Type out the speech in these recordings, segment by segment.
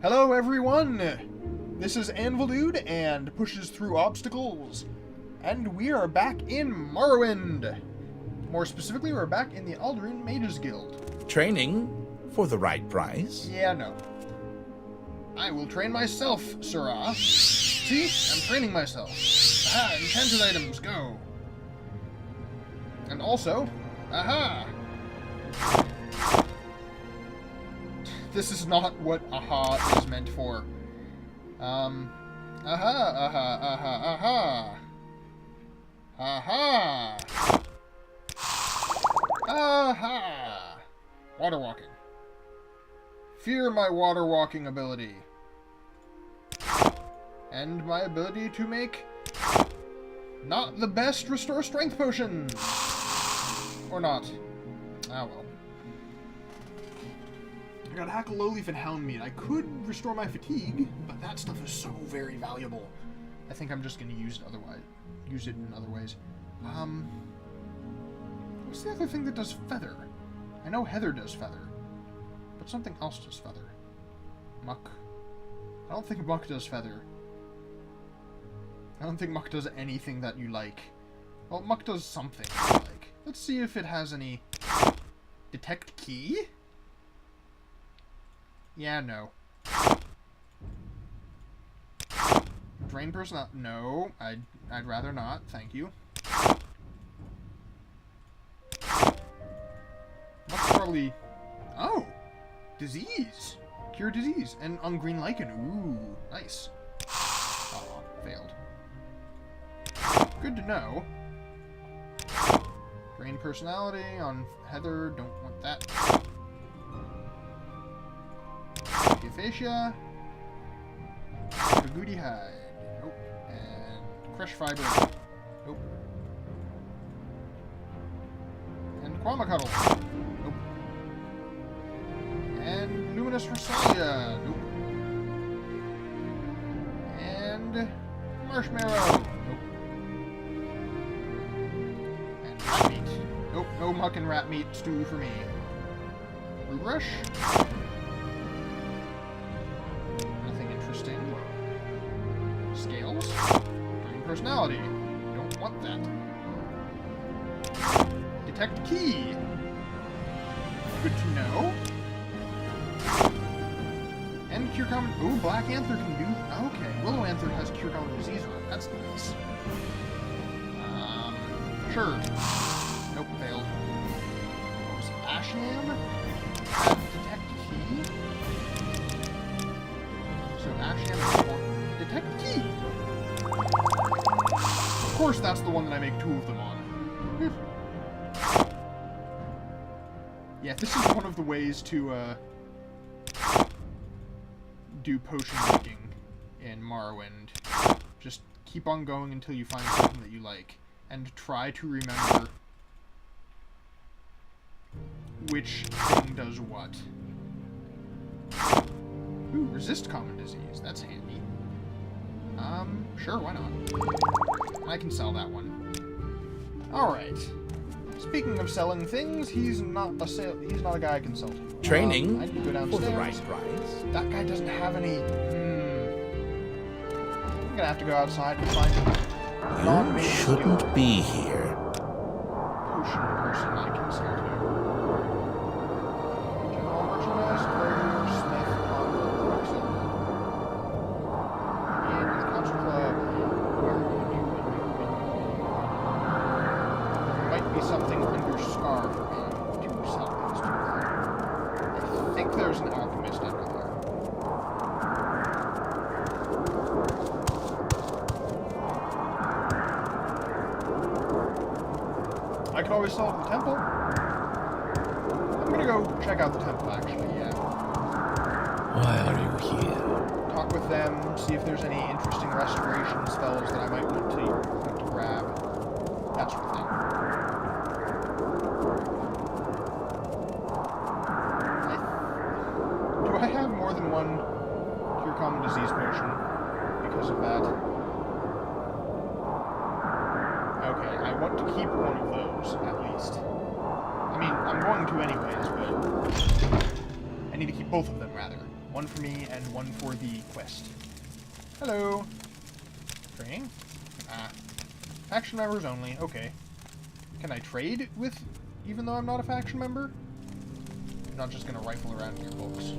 Hello everyone! This is Anvil Dude and Pushes Through Obstacles. And we are back in Morrowind. More specifically, we're back in the Alderaan Mages Guild. Training for the right price? Yeah, no. I will train myself, sirrah. See? I'm training myself. Aha, enchanted items, go. And also, aha! This is not what aha is meant for. Aha, aha, aha, aha. Aha! Aha! Water walking. Fear my water walking ability. And my ability to make not the best restore strength potions. Or not. Ah well. I got hack a lowleaf and hound meat. I could restore my fatigue, but that stuff is so very valuable. I think I'm just gonna use it in other ways. What's the other thing that does feather? I know heather does feather, but something else does feather. Muck. I don't think muck does feather. I don't think muck does anything that you like. Well, muck does something you like. Let's see if it has any... Detect key? Yeah, no. Drain person? No, I'd rather not. Thank you. Muck's probably... Oh! Disease! Cure disease. And on green lichen. Ooh, nice. Oh, failed. Good to know. Drain personality on heather. Don't want that. Aphasia. Agouti hide. Nope. And crush fiber. Nope. And Quamacuddle. Nope. And Luminous Rosalia. Nope. And Marshmallow. Nope. And rat meat. Nope, no muck and rat meat stew for me. Root Rush. Nothing interesting. Scales. Drain personality. Don't want that. Detect key. Good to know. And cure common... Ooh, Black Anther can do... Okay, Willow Anther has cure common disease on it. That's nice. Sure. Nope, failed. What was it? Ashlam? Have detect key? So Ashlam is detect key! Of course that's the one that I make two of them on. Yeah, this is one of the ways to, do potion making in Morrowind. Just keep on going until you find something that you like. And try to remember which thing does what. Ooh, resist common disease. That's handy. Sure, why not? I can sell that one. Alright. Speaking of selling things, he's not a guy I can sell to. Training I need to go downstairs. for the right price? That guy doesn't have any... I'm gonna have to go outside and find him. You shouldn't be here. Potion person I can sell to. General merchandise, trader, smith, cobbler, quicksilver. In the council club. Where would you There might be something under Scar for me to sell these to. I think there's an alchemist under there. I could always sell it at the temple. I'm gonna go check out the temple, actually, yeah. Why are you here? Talk with them, see if there's any interesting restoration spells that I might want to grab. That sort of thing. Do I have more than one cure common disease potion because of that? Okay, I want to keep one of those, at least. I mean, I'm going to anyways, but... I need to keep both of them, rather. One for me and one for the quest. Hello. Training? Ah. Faction members only. Okay. Can I trade with, even though I'm not a faction member? I'm not just gonna rifle around in your books.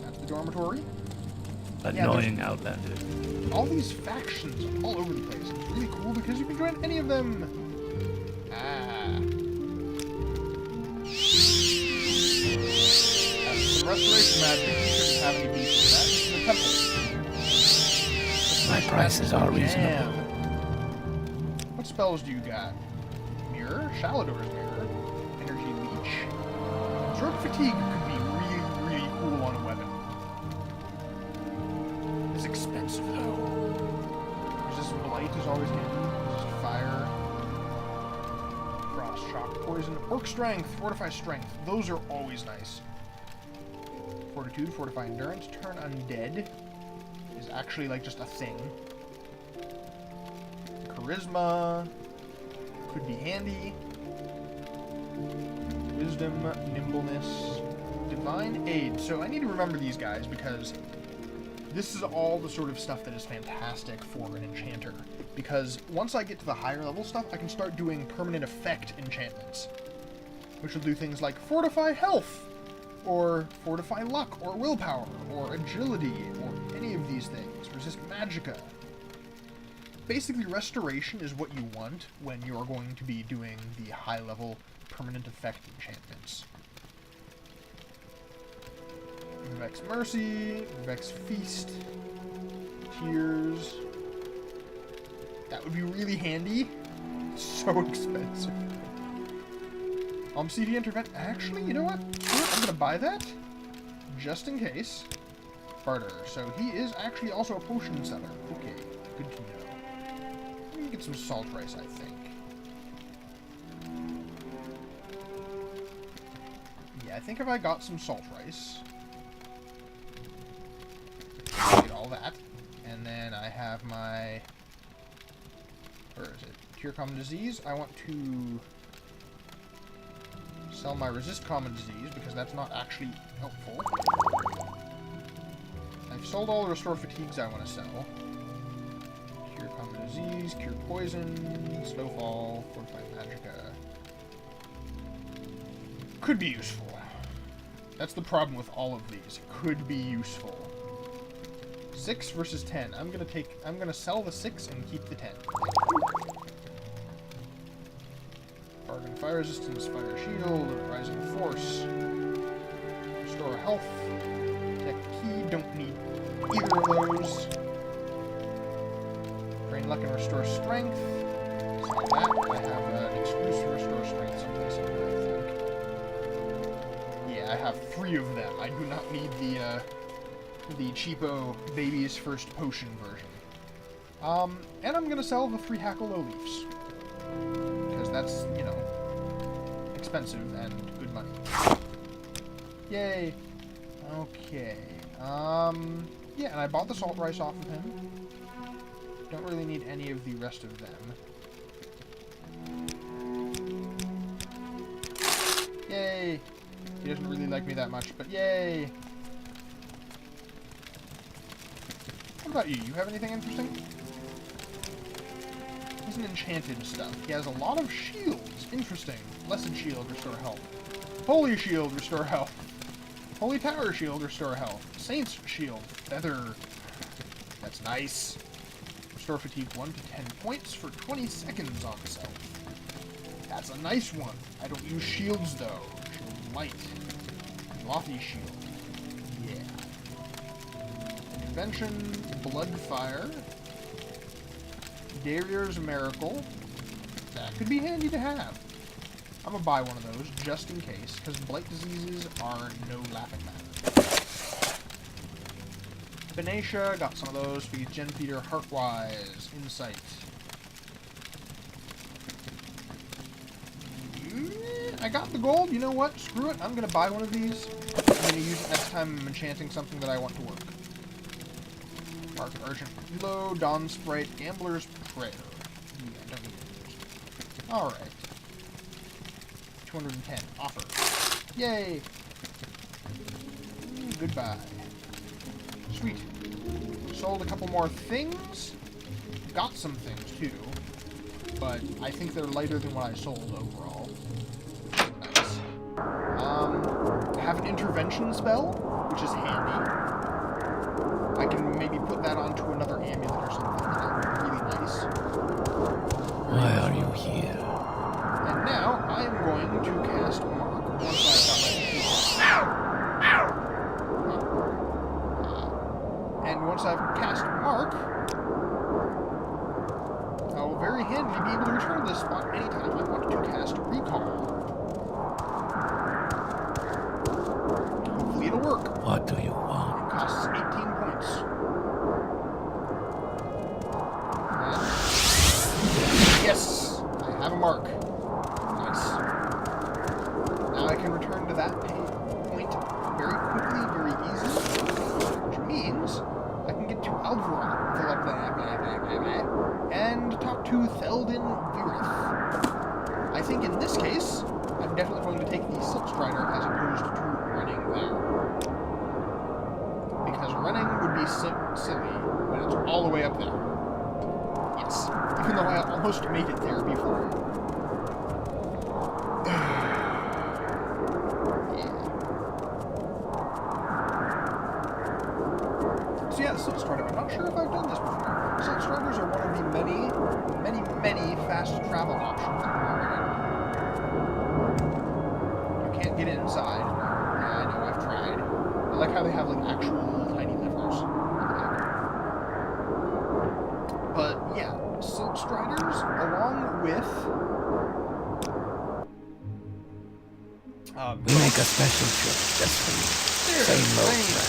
That's the dormitory. Annoying Outlander. All these factions all over the place. It's really cool because you can join any of them. Ah. That's some restoration magic. You shouldn't have any beef with that. This is a temple. My prices are reasonable. Damn. What spells do you got? Mirror? Shalador's Mirror. Energy Leech. Absorb Fatigue could be really, really cool on a weapon. It's expensive though. Resistant Blight is always handy. Resist Fire. Frost Shock. Poison. Orc Strength. Fortify Strength. Those are always nice. Fortitude. Fortify Endurance. Turn Undead is actually like just a thing. Charisma could be handy. Wisdom, Nimbleness, Divine Aid. So I need to remember these guys because this is all the sort of stuff that is fantastic for an enchanter. Because once I get to the higher level stuff, I can start doing permanent effect enchantments, which will do things like Fortify Health, or Fortify Luck, or Willpower, or Agility, or any of these things. Resist Magicka. Basically, restoration is what you want when you're going to be doing the high-level permanent effect enchantments. Vex Mercy, Vex Feast, Tears. That would be really handy. So expensive. CD Intervent. Actually, you know what? I'm gonna buy that just in case. Barter. So he is actually also a potion seller. Okay, good to know. Let me get some salt rice, I think. Yeah, I think if I got some salt rice, I'll get all that, and then I have my, where is it? Cure Common Disease. I want to sell my Resist Common Disease because that's not actually helpful. I've sold all the Restore Fatigues I want to sell. Cure Common Disease, Cure Poison, Snowfall, Fortify Magicka. Could be useful. That's the problem with all of these. Could be useful. 6 versus 10. I'm gonna sell the 6 and keep the 10. Bargain Fire Resistance, Fire Shield, Rising Force. Restore Health. Tech Key, don't need either of those. Drain Luck and Restore Strength. Sell that. I have an exclusive Restore Strength someplace in here, I think. Yeah, I have 3 of them. I do not need the cheapo Baby's First Potion version. And I'm gonna sell the 3 Hackle Low Leafs. Because that's, you know, expensive and good money. Yay! Okay. Yeah, and I bought the salt rice off of him. Don't really need any of the rest of them. Yay! He doesn't really like me that much, but yay! What about you? You have anything interesting? He's an enchanted stuff. He has a lot of shields. Interesting. Blessed Shield, restore health. Holy Shield, restore health. Holy Tower Shield, restore health. Saint's Shield, feather. That's nice. Restore fatigue 1 to 10 points for 20 seconds on self. That's a nice one. I don't use shields though. Shield light. Lofty Shield. Yeah. Intervention, Bloodfire. Darier's Miracle. That could be handy to have. I'm gonna buy one of those just in case, because blight diseases are no laughing matter. Venetia, got some of those. Feed Gen Feeder, Heartwise, Insight. I got the gold. You know what? Screw it. I'm gonna buy one of these. I'm gonna use it next time I'm enchanting something that I want to work. Mark of Urgent Reload, Dawn Sprite, Gambler's Prayer. Yeah, don't need those. Alright. 210. Offer. Yay! Goodbye. Sweet. Sold a couple more things. Got some things, too. But I think they're lighter than what I sold overall. Nice. I have an intervention spell, which is handy. I can maybe put that onto another amulet or something. That would be really nice. Why are you here? And now I am going to cast Mark once I've got my and once I've cast Mark, I will very handily be able to return to this spot anytime I want to cast Recall. Hopefully it'll work. What do you want? It costs 18 points. And yes! I have a mark. Nice. Now I can return to that point very quickly, very easily, which means I can get to Alvaron, and talk to Theldin Virith. I think in this case, I'm definitely going to take the Silk Strider as opposed to running there. Because running would be silly when it's all the way up there. Yes, even though I almost made it there before. So yeah, Silk Strider. I'm not sure if I've done this before. Silk Striders are one of the many fast travel options in Morrowind. You can't get inside. Yeah, I know, I've tried. I like how they have like actual little tiny levers on the back. But yeah, Silk Striders along with We make a special trip just for you. Same road track.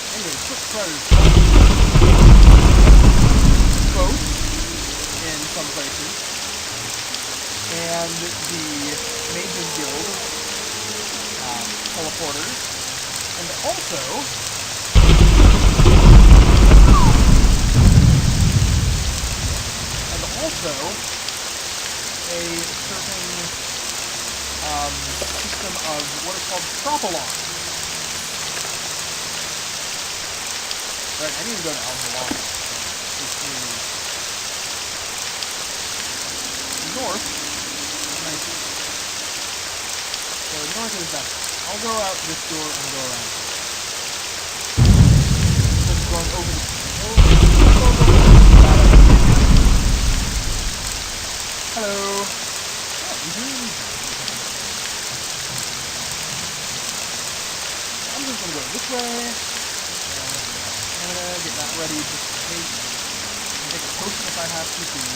Anyway, Silk Striders boats in some places, and the Mages Guild teleporters, and also a certain system of what are called propylons. Right, I need to go to Alvaron, which is north. Nice. So north is better. I'll go out this door and go around. Just going over the Hello. Oh, I'm just gonna go this way. Get that ready just in case. Take a potion if I have to too.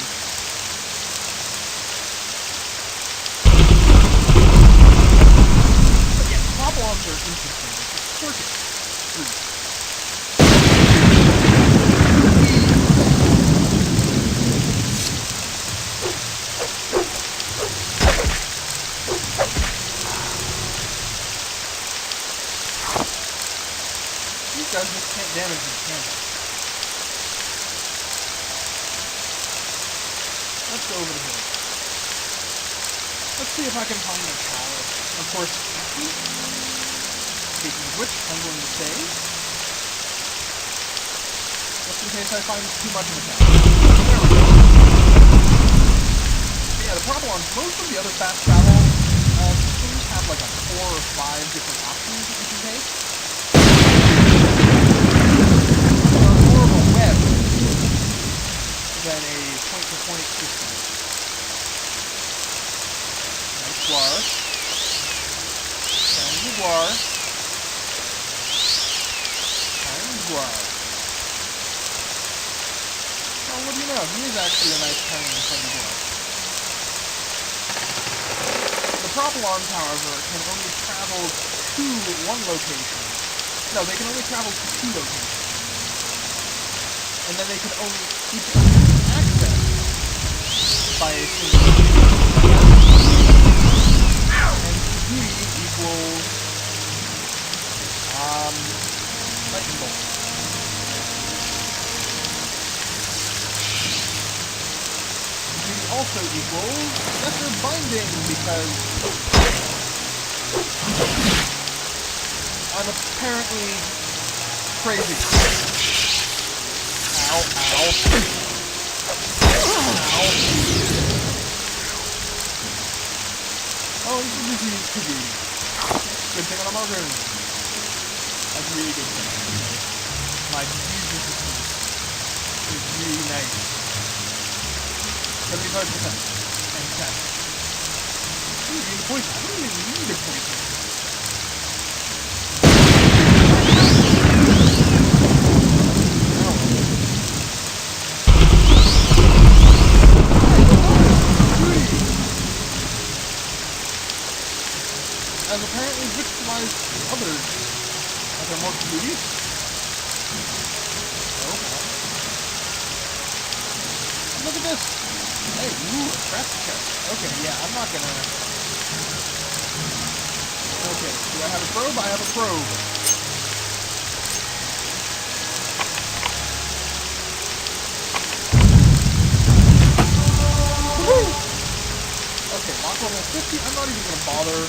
But yeah, propylons are interesting. It's a circuit route. These guys just can't damage me, can they? Let's go over the hill. Let's see if I can find a tower. Of course, speaking of which, I'm going to save. Just in case I find too much of a tower. There we go. But yeah, the propylons, most of the other fast travel systems have like a 4 or 5 different options that you can take. Than a point-to-point system. Nice Guar. And Guar. And Guar. Oh, what do you know? He is actually a nice tiny and funny Guar. The propylons, however, can only travel to one location. No, they can only travel to 2 locations. And then they can only each access by a single and 3 equals lightning bolts. 3 also equals lesser binding because I'm apparently crazy. Ow, ow. Ow. Oh, this is disease cookie. Good thing on a margarine. That's really good thing, actually. My disease resistance is really nice. 75%. Fantastic. Ooh, you need a poison. I don't even need a poison. Has apparently victimized others that are more beauty. Oh, look at this! Hey, ooh, a craft chest. Okay, yeah, I'm not gonna... Okay, do I have a probe? I have a probe. Woohoo! Okay, lock level 50. I'm not even gonna bother.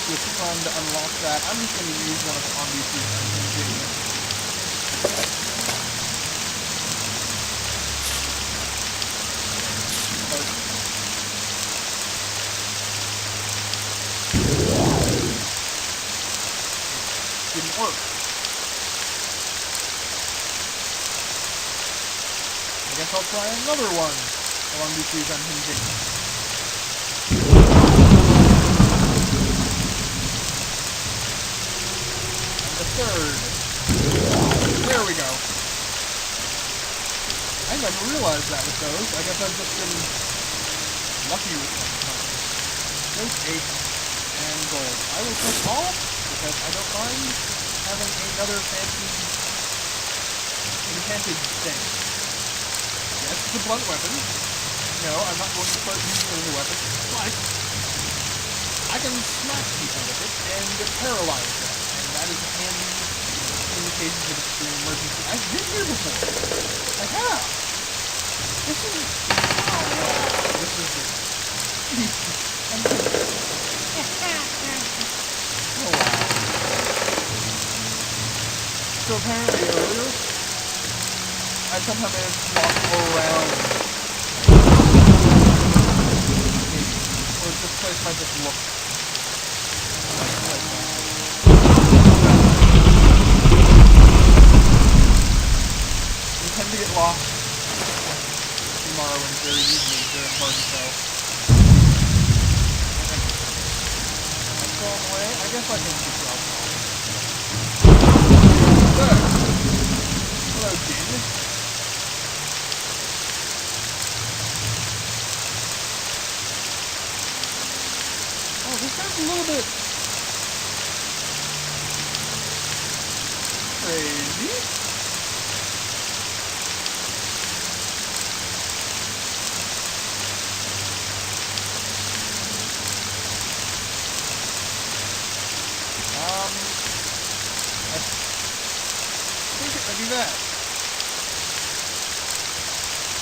It's fun to unlock that. I'm just going to use one of the NBC's unhingings. Didn't work. I guess I'll try another one of NBC's unhingings. Third. There we go. I never realized that with those. I guess I've just been lucky with them. Note 8 and gold. I will take all because I don't mind having another fancy enchanted thing. Yes, it's a blunt weapon. No, I'm not going to start using it as a weapon, but I can smack people with it and paralyze them. That is handy in the cases of extreme emergency. I've been here before. I have. This is just... Oh, wow. So apparently earlier, I somehow managed to walk around. Maybe. Or this place might just look like that. Tend to get lost in Morrowind very easily during hard to tell. That's all the way. I guess I can keep it off. So, hello, Din. Oh, this guy's a little bit crazy. Do that. He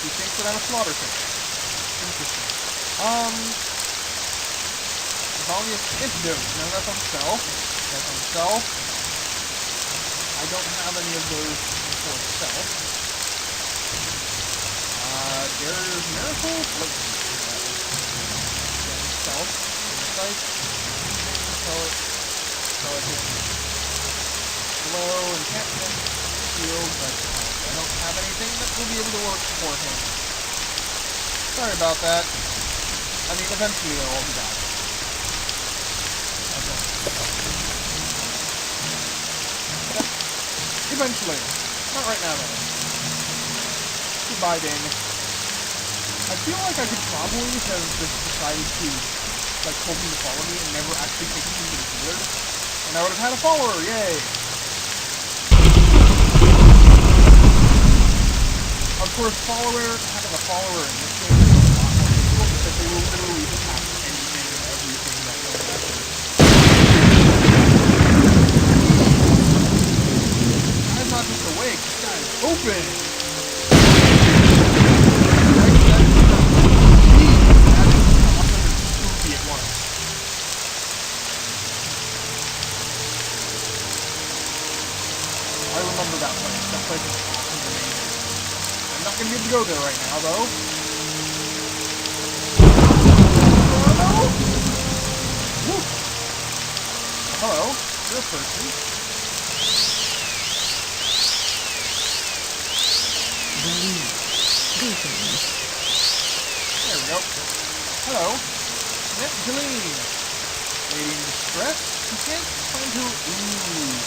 thinks that I'm a slaughterfish. Interesting. Volume's antidote. No, that's on self. That's on self. I don't have any of those for self. There's Miracle. Wait. Again, self. Insight. Pelican. Glow. Enchantment. But I don't have anything that will be able to work for him. Sorry about that. I mean, eventually they'll all be back. Okay. Yeah. Eventually. Not right now, though. Goodbye, Dane. I feel like I could probably have just decided to, like, told him to follow me and never actually taken him to the dealer. And I would have had a follower, yay! Of course, having a follower in this game is a lot more difficult because they will literally attack anything and everything that goes after it. This guy's not just awake, this guy's open! That is awesome and spooky at once. remember that place. That place is awesome and amazing. I'm not gonna be able to go there right now, though. Woo. Hello. You're a person. Greetings. There we go. Hello. Net Helene. Lady in distress. You can't find her. Ooh.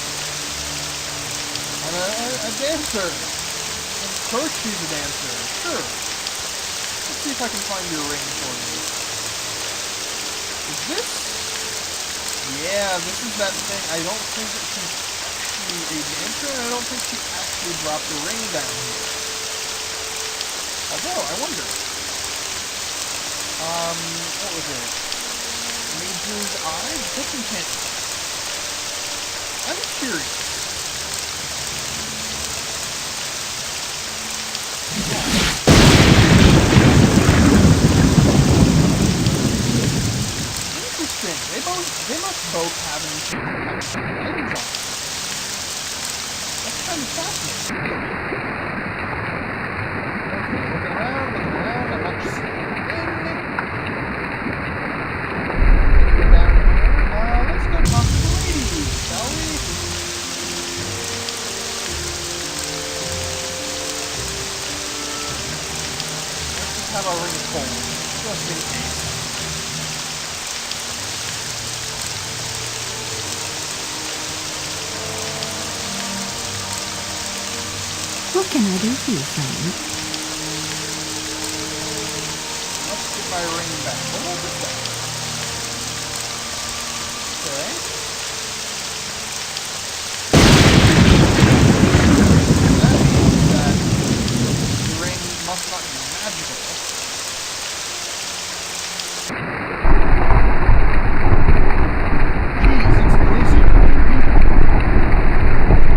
I'm a dancer. Of course she's a dancer. Sure. Let's see if I can find your ring for you. Is this? Yeah, this is that thing. I don't think that she's actually a dancer, and I don't think she actually dropped the ring down here. Although, I wonder. What was it? Mage's Eye? Book enchantment. I'm curious. Interesting. They must both have an enchanted items on them. That's kind of fascinating, really. Okay, looking around, I'm not just seeing anything. Down here. Let's go talk to the lady, shall we? Let's just have our ring of cold, just in case. What can I do for you, friend? Let's get my ring back. What about this guy? Okay. That means that the ring must not be magical. Jeez, it's blizzard.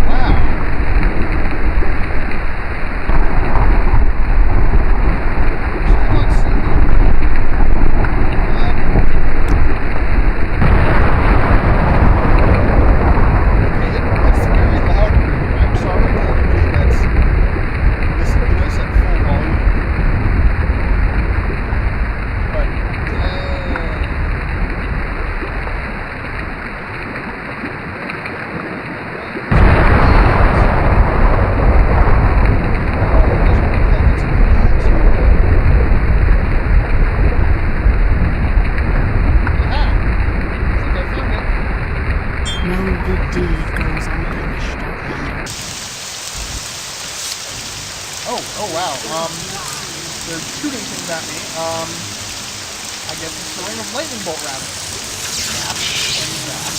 Wow. Oh wow, they're shooting things at me. I guess it's the ring of lightning bolt rather. Zap, and zap,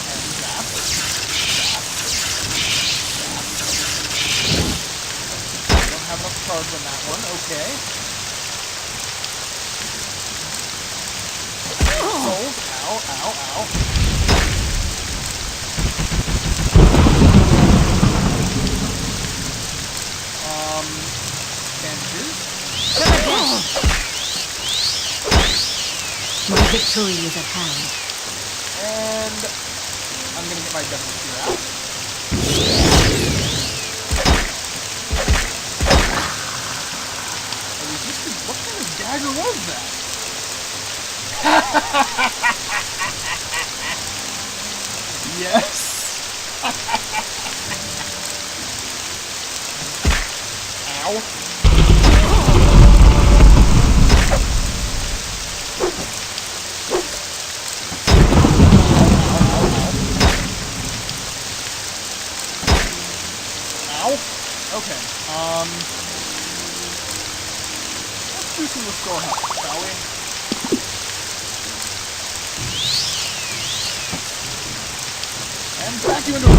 and zap, zap, zap. I don't have enough charge on that one, okay. Souls, ow, ow, ow. Bandages. My victory is at hand. And I'm gonna get my devil spear out. I resisted. What kind of dagger was that? Yes. Ow. Okay, let's do some restore health, shall we? And back you into a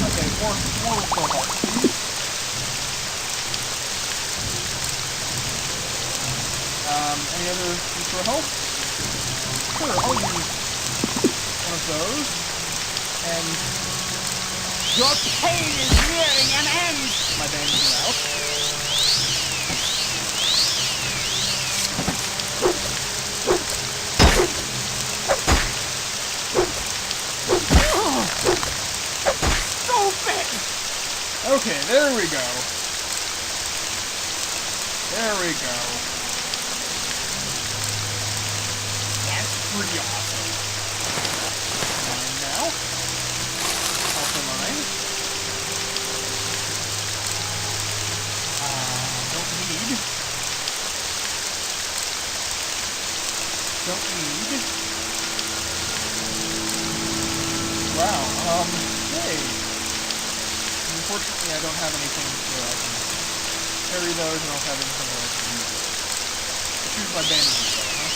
okay, more restore health, please. Any other restore health? Sure, I'll use one of those. And your pain is nearing an end! My bandages are out. Okay, there we go. There we go. That's pretty awesome. Mine now. Also mine. Don't need. Wow, hey. Unfortunately, I don't have anything where I can carry those, and I don't have anything where I can use those. Let's use my bandages, though, huh?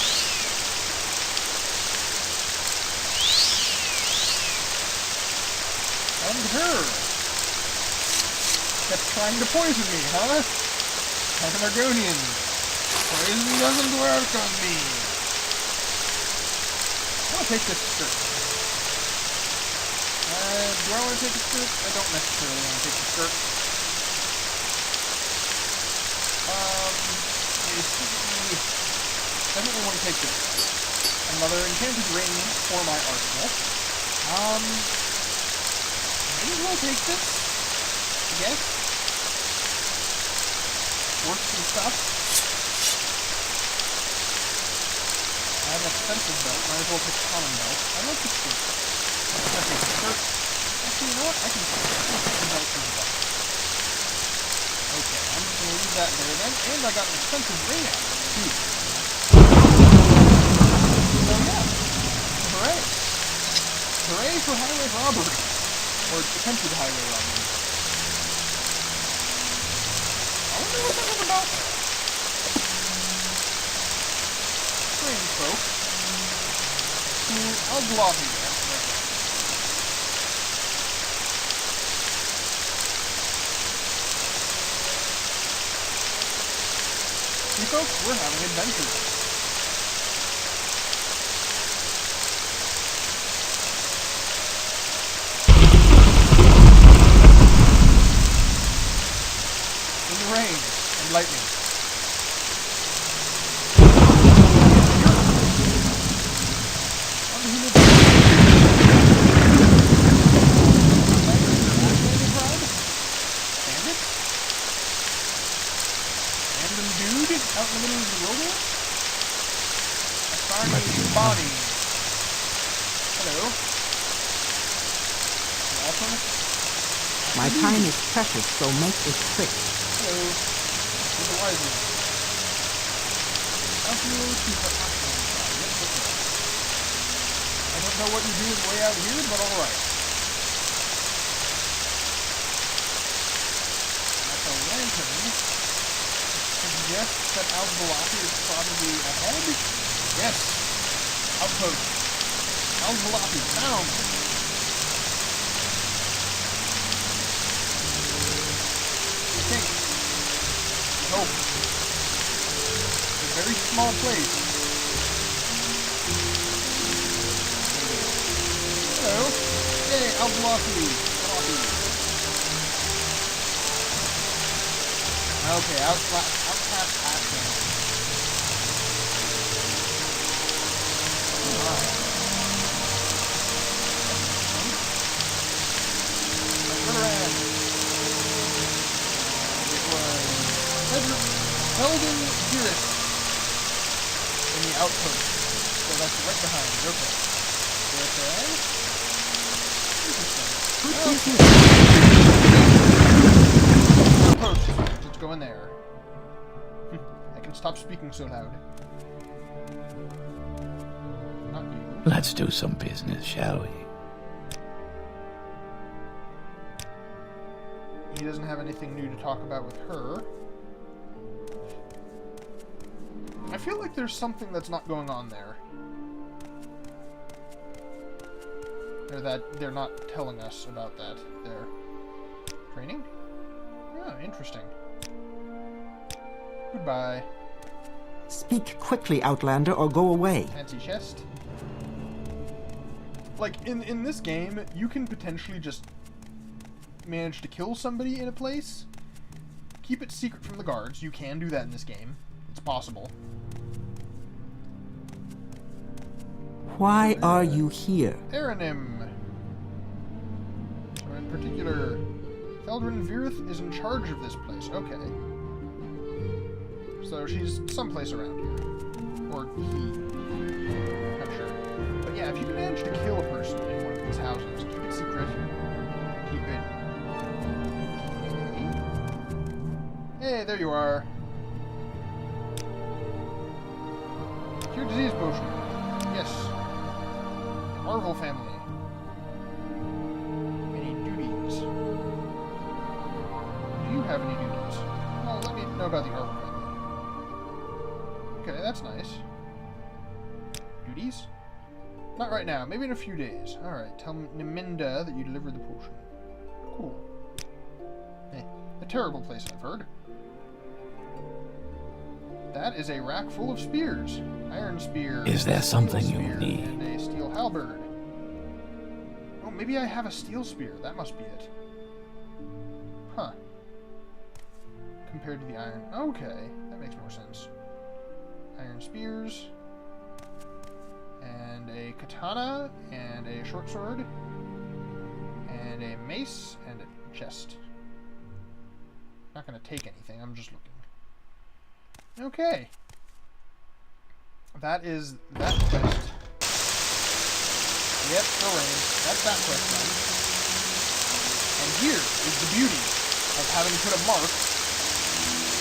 And her! Kept trying to poison me, huh? Argonian. Poison doesn't work on me. I'll take this skirt. Do I want to take the skirt? I don't necessarily want to take the skirt. Definitely want to take this. Another enchanted ring for my arsenal. Might as well take this, I guess. Works and stuff. I have an expensive belt. Might as well take a common belt. I like the skirt. Actually, you know what? I can take the belt for the belt. Okay, I'm just going to leave that there then. And I got an expensive ring out of it, too. So, yeah. Hooray. Hooray for highway robbery. Or attempted highway robbery. I wonder what that was about. Strange folk. I'll block you guys. See, folks, we're having adventures. In the rain and lightning. Out in the middle of the wilderness? Asarni's body. Hello. My time is precious, so make it quick. Hello. He's a wise one. How do you keep the action inside? Yes, okay. I don't know what you're doing way out here, but alright. That's a lantern. Suggests that Al-Balati is probably ahead? Yes! Outpost. Al-Balati, found! I think. I hope. It's a very small place. Hello! Yay, Al-Balati! Okay, out past action. Alright. It was Sheldon Dearest in the outpost. So that's right behind. Okay. Interesting. Outpost. Let's go in there. I can stop speaking so loud. Not you. Let's do some business, shall we? He doesn't have anything new to talk about with her. I feel like there's something that's not going on there. Or that they're not telling us about that. Their training? Yeah, interesting. Goodbye. Speak quickly, Outlander, or go away. Fancy chest. Like, in this game, you can potentially just manage to kill somebody in a place. Keep it secret from the guards. You can do that in this game. It's possible. Why are you here? Aranim. So in particular, Feldrin Virith is in charge of this place. Okay. So she's someplace around here. Or he. Not sure. But yeah, if you can manage to kill a person in one of these houses, keep it secret. Keep it... Hey, there you are. Cure disease potion. Yes. Marvel family. Any duties? Do you have any duties? Well, let me know about the Marvel family. Okay, that's nice. Duties? Not right now. Maybe in a few days. Alright, tell Niminda that you delivered the potion. Cool. A terrible place, I've heard. That is a rack full of spears. Iron spear. Is there something steel you spear, need? And a steel halberd. Oh, maybe I have a steel spear. That must be it. Huh. Compared to the iron. Okay, that makes more sense. Iron spears. And a katana. And a short sword. And a mace. And a chest. Not gonna take anything, I'm just looking. Okay. That is that quest. Yep, arranged. That's that quest done. And here is the beauty of having put a mark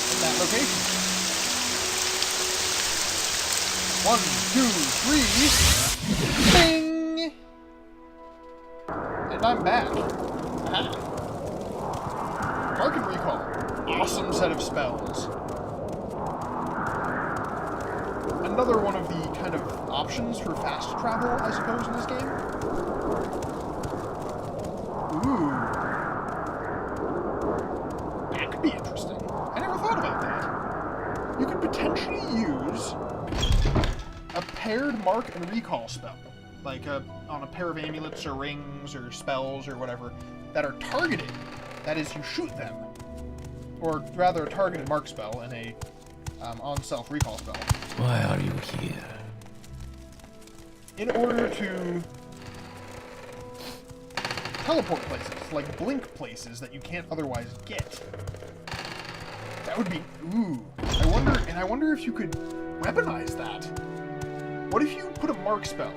in that location. 1, 2, 3. Bing! And I'm back. Aha. Mark and recall. Awesome set of spells. Another one of the kind of options for fast travel, I suppose, in this game. Ooh. That could be interesting. I never thought about that. You could potentially use a paired mark and recall spell. Like on a pair of amulets or rings or spells or whatever that are targeted. That is, you shoot them. Or rather, a targeted mark spell and a on-self recall spell. Why are you here? In order to teleport places, like blink places that you can't otherwise get. That would be... Ooh. I wonder if you could weaponize that. What if you put a mark spell,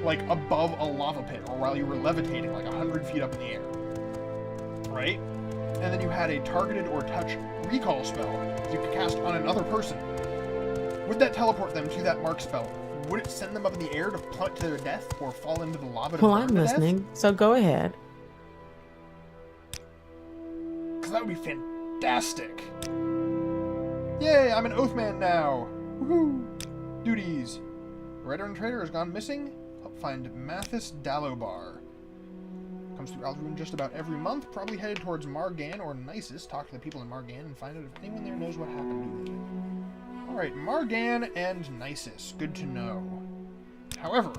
like, above a lava pit, or while you were levitating, like, 100 feet up in the air? Right? And then you had a targeted or touch recall spell that you could cast on another person. Would that teleport them to that mark spell? Would it send them up in the air to plummet to their death or fall into the lava to Well, burn I'm to death? listening, so go ahead. Because that would be fantastic. Yay, I'm an Oathman now. Woohoo! Duties. A veteran trader has gone missing. Help find Mathis Dalobar. Comes through Alderaan just about every month. Probably headed towards Margan or Nisus. Talk to the people in Margan and find out if anyone there knows what happened to him. Alright, Margan and Nisus. Good to know. However,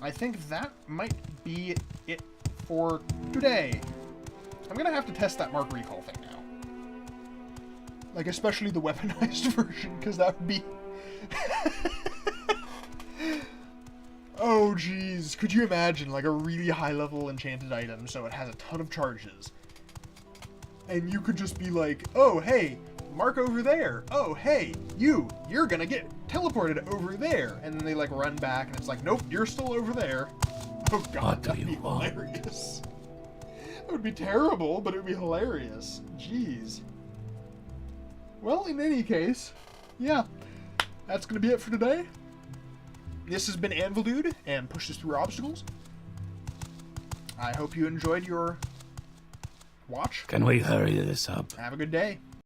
I think that might be it for today. I'm gonna have to test that Mark Recall thing now. Like, especially the weaponized version, because that would be... Oh, jeez. Could you imagine, like, a really high-level enchanted item, so it has a ton of charges. And you could just be like, oh, hey, mark over there. Oh, hey, you're gonna get teleported over there. And then they, like, run back, and it's like, nope, you're still over there. Oh, God, What do that'd be you want? hilarious. That would be terrible, but it would be hilarious. Jeez. Well, in any case, yeah, that's gonna be it for today. This has been Anvil Dude, and Pushes Through Obstacles. I hope you enjoyed your watch. Can we hurry this up? Have a good day.